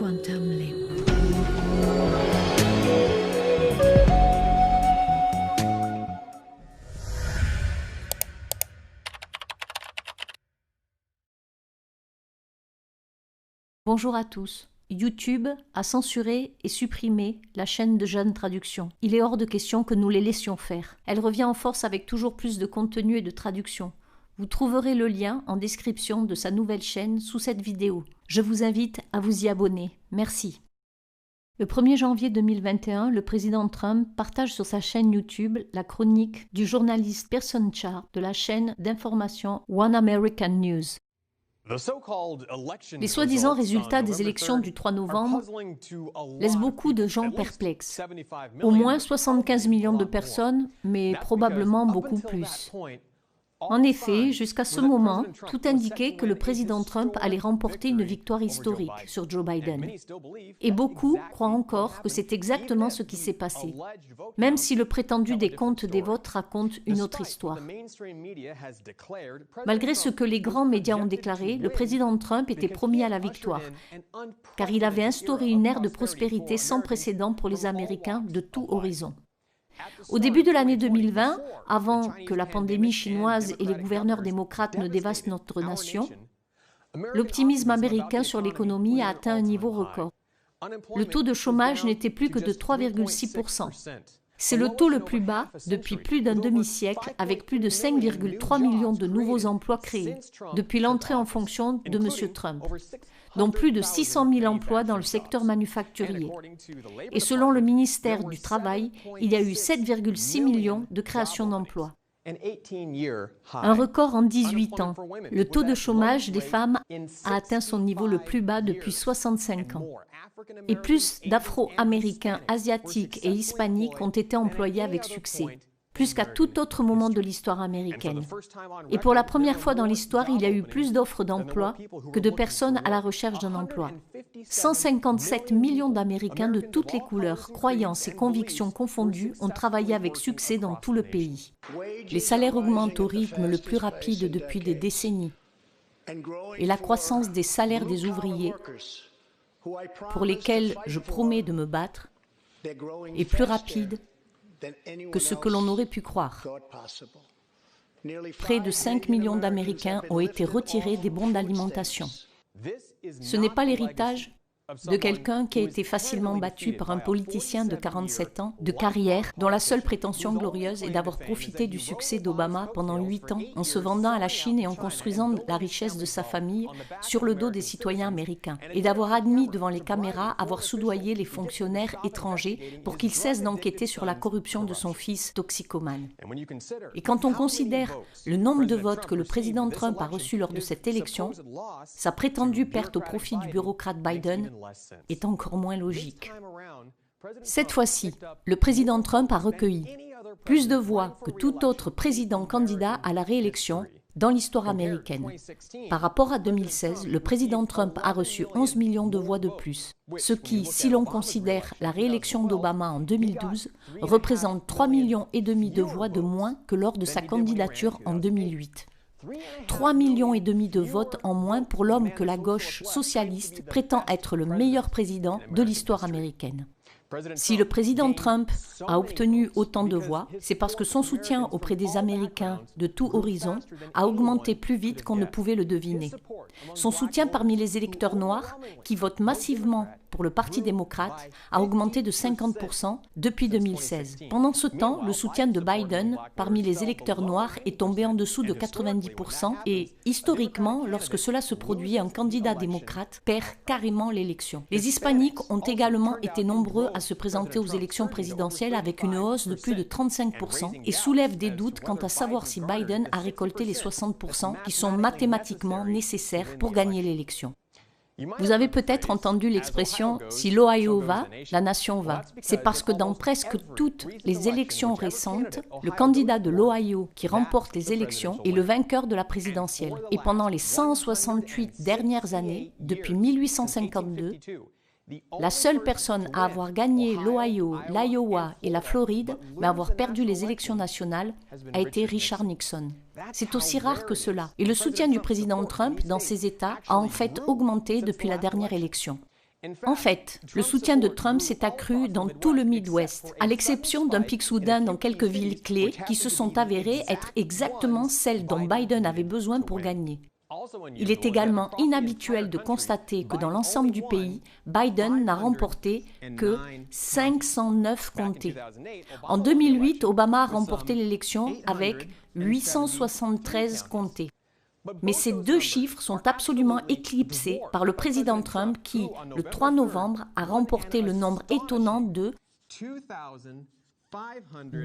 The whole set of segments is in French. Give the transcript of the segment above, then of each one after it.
Quantum Leap. Bonjour à tous. YouTube a censuré et supprimé la chaîne de Jeanne Traduction. Il est hors de question que nous les laissions faire. Elle revient en force avec toujours plus de contenu et de traduction. Vous trouverez le lien en description de sa nouvelle chaîne sous cette vidéo. Je vous invite à vous y abonner. Merci. Le 1er janvier 2021, le président Trump partage sur sa chaîne YouTube la chronique du journaliste Pearson Chart de la chaîne d'information One American News. Les soi-disant résultats des élections du 3 novembre laissent beaucoup de gens perplexes. Au moins 75 millions de personnes, mais probablement beaucoup plus. En effet, jusqu'à ce moment, tout indiquait que le président Trump allait remporter une victoire historique sur Joe Biden. Et beaucoup croient encore que c'est exactement ce qui s'est passé, même si le prétendu décompte des votes raconte une autre histoire. Malgré ce que les grands médias ont déclaré, le président Trump était promis à la victoire, car il avait instauré une ère de prospérité sans précédent pour les Américains de tout horizon. Au début de l'année 2020, avant que la pandémie chinoise et les gouverneurs démocrates ne dévastent notre nation, l'optimisme américain sur l'économie a atteint un niveau record. Le taux de chômage n'était plus que de 3,6%. C'est le taux le plus bas depuis plus d'un demi-siècle, avec plus de 5,3 millions de nouveaux emplois créés depuis l'entrée en fonction de M. Trump, dont plus de 600 000 emplois dans le secteur manufacturier. Et selon le ministère du Travail, il y a eu 7,6 millions de créations d'emplois. Un record en 18 ans. Le taux de chômage des femmes a atteint son niveau le plus bas depuis 65 ans. Et plus d'Afro-Américains, Asiatiques et Hispaniques ont été employés avec succès, plus qu'à tout autre moment de l'histoire américaine. Et pour la première fois dans l'histoire, il y a eu plus d'offres d'emploi que de personnes à la recherche d'un emploi. 157 millions d'Américains de toutes les couleurs, croyances et convictions confondues ont travaillé avec succès dans tout le pays. Les salaires augmentent au rythme le plus rapide depuis des décennies. Et la croissance des salaires des ouvriers, pour lesquels je promets de me battre, est plus rapide que ce que l'on aurait pu croire. Près de 5 millions d'Américains ont été retirés des bons d'alimentation. Ce n'est pas l'héritage de quelqu'un qui a été facilement battu par un politicien de 47 ans, de carrière, dont la seule prétention glorieuse est d'avoir profité du succès d'Obama pendant 8 ans en se vendant à la Chine et en construisant la richesse de sa famille sur le dos des citoyens américains, et d'avoir admis devant les caméras avoir soudoyé les fonctionnaires étrangers pour qu'ils cessent d'enquêter sur la corruption de son fils toxicomane. Et quand on considère le nombre de votes que le président Trump a reçus lors de cette élection, sa prétendue perte au profit du bureaucrate Biden est encore moins logique. Cette fois-ci, le président Trump a recueilli plus de voix que tout autre président candidat à la réélection dans l'histoire américaine. Par rapport à 2016, le président Trump a reçu 11 millions de voix de plus, ce qui, si l'on considère la réélection d'Obama en 2012, représente 3,5 millions de voix de moins que lors de sa candidature en 2008. 3,5 millions de votes en moins pour l'homme que la gauche socialiste prétend être le meilleur président de l'histoire américaine. Si le président Trump a obtenu autant de voix, c'est parce que son soutien auprès des Américains de tout horizon a augmenté plus vite qu'on ne pouvait le deviner. Son soutien parmi les électeurs noirs, qui votent massivement pour le Parti démocrate, a augmenté de 50% depuis 2016. Pendant ce temps, le soutien de Biden parmi les électeurs noirs est tombé en dessous de 90% et, historiquement, lorsque cela se produit, un candidat démocrate perd carrément l'élection. Les hispaniques ont également été nombreux à se présenter aux élections présidentielles avec une hausse de plus de 35% et soulèvent des doutes quant à savoir si Biden a récolté les 60% qui sont mathématiquement nécessaires pour gagner l'élection. Vous avez peut-être entendu l'expression « si l'Ohio va, la nation va ». C'est parce que dans presque toutes les élections récentes, le candidat de l'Ohio qui remporte les élections est le vainqueur de la présidentielle. Et pendant les 168 dernières années, depuis 1852, la seule personne à avoir gagné l'Ohio, l'Iowa et la Floride, mais avoir perdu les élections nationales, a été Richard Nixon. C'est aussi rare que cela. Et le soutien du président Trump dans ces États a en fait augmenté depuis la dernière élection. En fait, le soutien de Trump s'est accru dans tout le Midwest, à l'exception d'un pic soudain dans quelques villes clés qui se sont avérées être exactement celles dont Biden avait besoin pour gagner. Il est également inhabituel de constater que dans l'ensemble du pays, Biden n'a remporté que 509 comtés. En 2008, Obama a remporté l'élection avec 873 comtés. Mais ces deux chiffres sont absolument éclipsés par le président Trump qui, le 3 novembre, a remporté le nombre étonnant de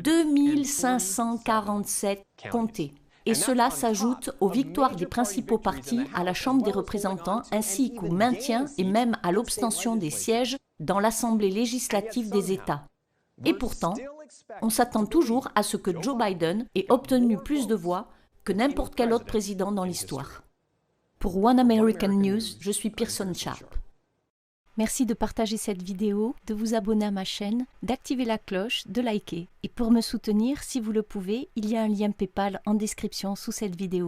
2547 comtés. Et cela s'ajoute aux victoires des principaux partis à la Chambre des représentants ainsi qu'au maintien et même à l'obtention des sièges dans l'Assemblée législative des États. Et pourtant, on s'attend toujours à ce que Joe Biden ait obtenu plus de voix que n'importe quel autre président dans l'histoire. Pour One American News, je suis Pearson Sharp. Merci de partager cette vidéo, de vous abonner à ma chaîne, d'activer la cloche, de liker. Et pour me soutenir, si vous le pouvez, il y a un lien PayPal en description sous cette vidéo.